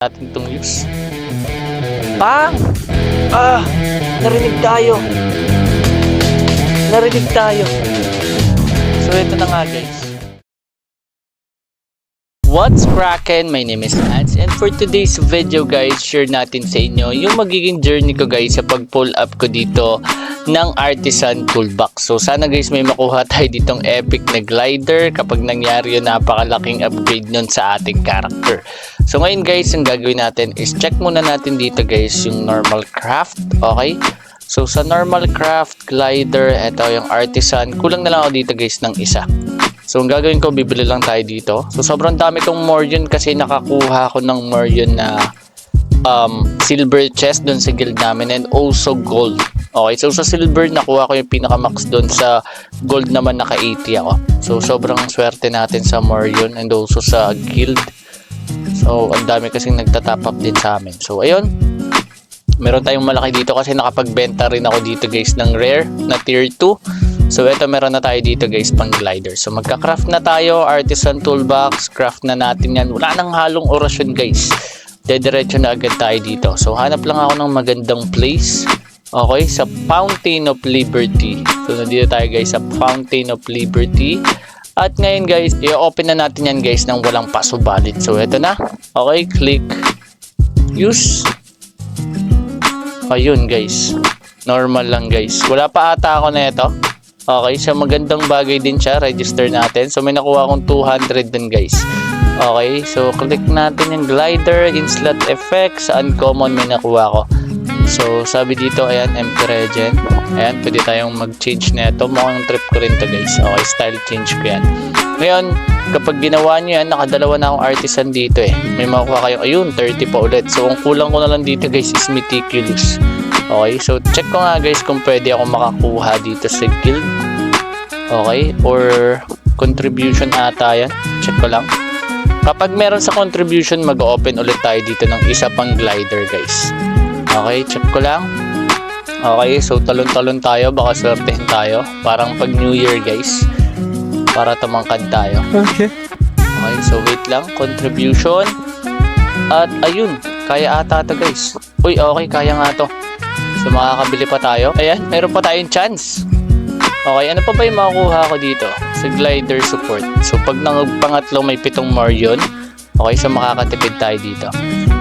Natin itong use. Pang! Narinig tayo. So ito na nga guys. What's crackin'? My name is Hans, and for today's video guys, share natin sa inyo yung magiging journey ko guys sa pag-pull up ko dito ng Artisan Toolbox. So sana guys may makuha tayo ditong epic na glider kapag nangyari yung napakalaking upgrade nun sa ating character. So ngayon guys, ang gagawin natin is check muna natin dito guys yung normal craft. Okay? So sa normal craft glider, ito yung Artisan. Kulang na lang ako dito guys ng isa. So ang gagawin ko, bibili lang tayo dito. So sobrang dami kong Morion kasi nakakuha ako ng Morion na silver chest doon sa guild namin and also gold. Okay, so sa silver nakuha ko yung pinaka-max doon, sa gold naman naka-80 ako. So sobrang swerte natin sa Morion and also sa guild. So ang dami kasing nagtatap up din sa amin. So ayun, meron tayong malaki dito kasi nakapagbenta rin ako dito guys ng rare na tier 2. So ito, meron na tayo dito guys pang glider. So magka-craft na tayo, Artisan Toolbox, craft na natin yan. Wala nang halong orasyon guys. Dediretso na agad tayo dito. So hanap lang ako ng magandang place. Okay, sa Fountain of Liberty. So nandito tayo guys sa Fountain of Liberty. At ngayon guys, i-open na natin yan guys nang walang pasubalit. So ito na. Okay, click use. Ayun guys. Normal lang guys. Wala pa ata ako na ito. Okay, so magandang bagay din siya. Register natin. So may nakuha akong 200 din guys. Okay, so click natin yung glider, in-slot effects, uncommon may nakuha ko. So sabi dito, ayan, MP Regen. Ayan, pwede tayong mag-change na ito. Mukhang trip ko rin to guys. Okay, style change ko yan. Ngayon, kapag ginawa nyo yan, nakadalawa na akong Artisan dito eh. May makuha kayong, ayun, 30 pa ulit. So ang kulang ko na lang dito guys is Meticulous. Okay, so check ko nga guys kung pwede ako makakuha dito sa guild. Okay, or contribution ata yan. Check ko lang. Kapag meron sa contribution, mag-open ulit tayo dito ng isa pang glider guys. Okay, check ko lang. Okay, so talon-talon tayo, baka swertehin tayo. Parang pag New Year guys, para tumangkad tayo. Okay, so wait lang, contribution. At ayun, kaya ata to guys. Uy, okay, kaya nga to. So makakabili pa tayo. Ayan, meron pa tayong chance. Okay, ano pa ba yung makukuha ko dito? Sa glider support. So pag pangatlo may 7 Morion. Okay, so makakatipid tayo dito.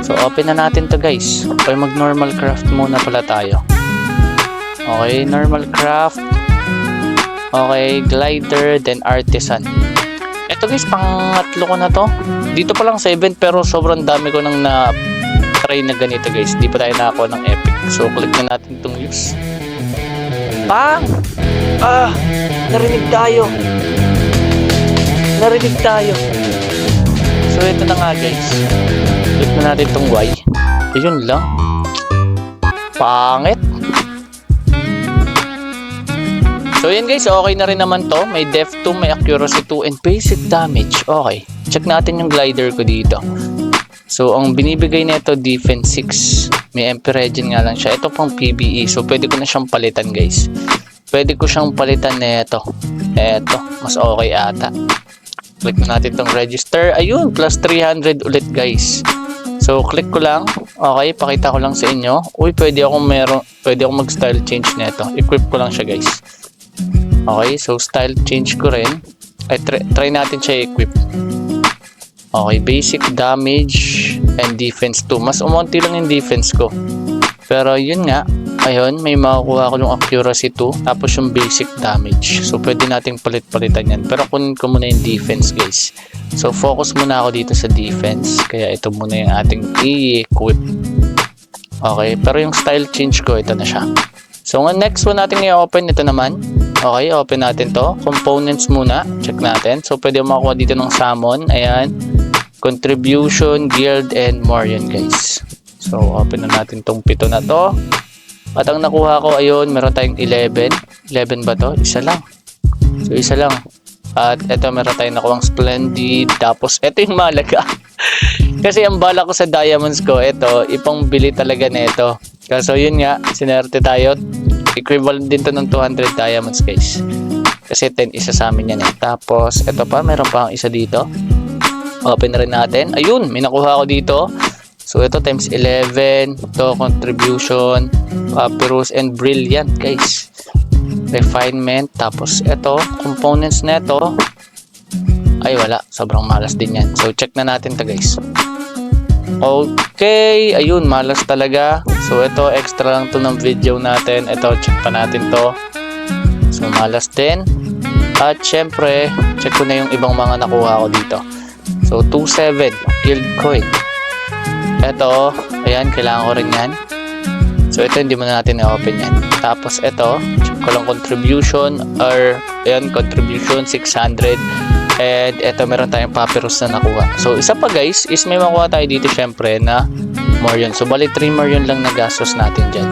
So open na natin to guys. Okay, mag normal craft muna pala tayo. Okay, normal craft. Okay, glider, then Artisan. Ito guys, pangatlo ko na to. Dito pa lang 7 pero sobrang dami ko nang try na ganito guys. Di pa tayo nakakuha ng epic. So click na natin itong use. Pang! Narinig tayo. So ito na nga guys. Click na natin itong Y. Ayun lang. Pangit. So yan guys, okay na rin naman to. May def 2, may accuracy 2, and basic damage. Okay. Check natin yung glider ko dito. So ang binibigay nito defense 6. May MP Regen nga lang siya. Ito pang PBE. So pwede ko na siyang palitan guys. Pwede ko siyang palitan na ito. Ito. Mas okay ata. Click na natin itong register. Ayun. Plus 300 ulit guys. So click ko lang. Okay. Pakita ko lang sa inyo. Uy. Pwede akong mag style change na ito. Equip ko lang siya guys. Okay. So style change ko rin. Ay, try natin siya equip. Okay, basic damage and defense 2. Mas umunti lang yung defense ko. Pero yun nga, ayun, may makukuha ko yung accuracy 2, tapos yung basic damage. So pwede nating palit-palitan yan. Pero kunin ko muna yung defense guys. So focus muna ako dito sa defense. Kaya ito muna yung ating i-equip. Okay, pero yung style change ko, ito na siya. So next one natin i-open, ito naman. Okay, open natin to. Components muna. Check natin. So pwede makuha dito ng summon. Ayan. Contribution, guild, and Morion guys. So open na natin tong 7 na to. At ang nakuha ko, ayun, meron tayong 11. 11 ba to? Isa lang. So isa lang. At eto, meron tayong nakuhang Splendid. Tapos eto yung malaga. Kasi ang bala ko sa diamonds ko, eto, ipangbili talaga na ito. So yun nga, sinerte tayo. Equivalent din to ng 200 diamonds guys. Kasi 10 isa sa amin yan eh. Tapos eto pa, meron pa ang isa dito. Open na rin natin. Ayun, may nakuha ako dito. So ito times 11, ito contribution, papyrus and brilliant guys. Refinement, tapos ito components neto. Ay wala, sobrang malas din yan. So check na natin to guys. Okay, ayun, malas talaga. So ito extra lang to ng video natin. Ito check pa natin to. So malas din. At syempre, check ko na yung ibang mga nakuha ko dito. So 27 guild coin. Ito, ayan, kailangan ko rin yan. So ito hindi muna natin i-open yan. Tapos ito, check ko lang contribution or ayan, contribution 600. And ito meron tayong papyrus na nakuha. So isa pa guys is may makuha tayo dito syempre na more yun. So bali 3 more yun lang nagastos natin dyan.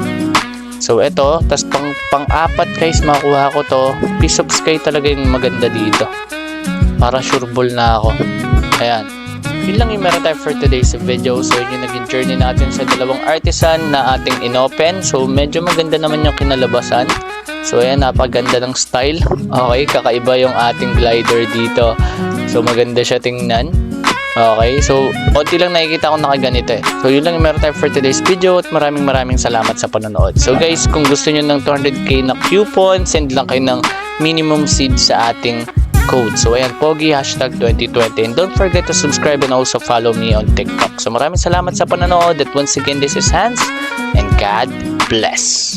So ito, tas pang-apat guys makuha ko to. Piece of sky talaga yung maganda dito. Para sure ball na ako. Ayan. Yun lang yung meron tayo for today's video. So yun yung naging journey natin sa dalawang artisan na ating inopen. So medyo maganda naman yung kinalabasan. So ayan, napaganda ng style. Okay, kakaiba yung ating glider dito. So maganda siya tingnan. Okay, so konti lang nakikita ko nakaganito eh. So yun lang yung meron tayo for today's video. At maraming salamat sa panonood. So guys, kung gusto nyo ng 200k na coupon, send lang kayo ng minimum seed sa ating code. So ayan, Pogi hashtag 2020. And don't forget to subscribe and also follow me on TikTok. So maraming salamat sa panonood. At once again, this is Hans. And God bless.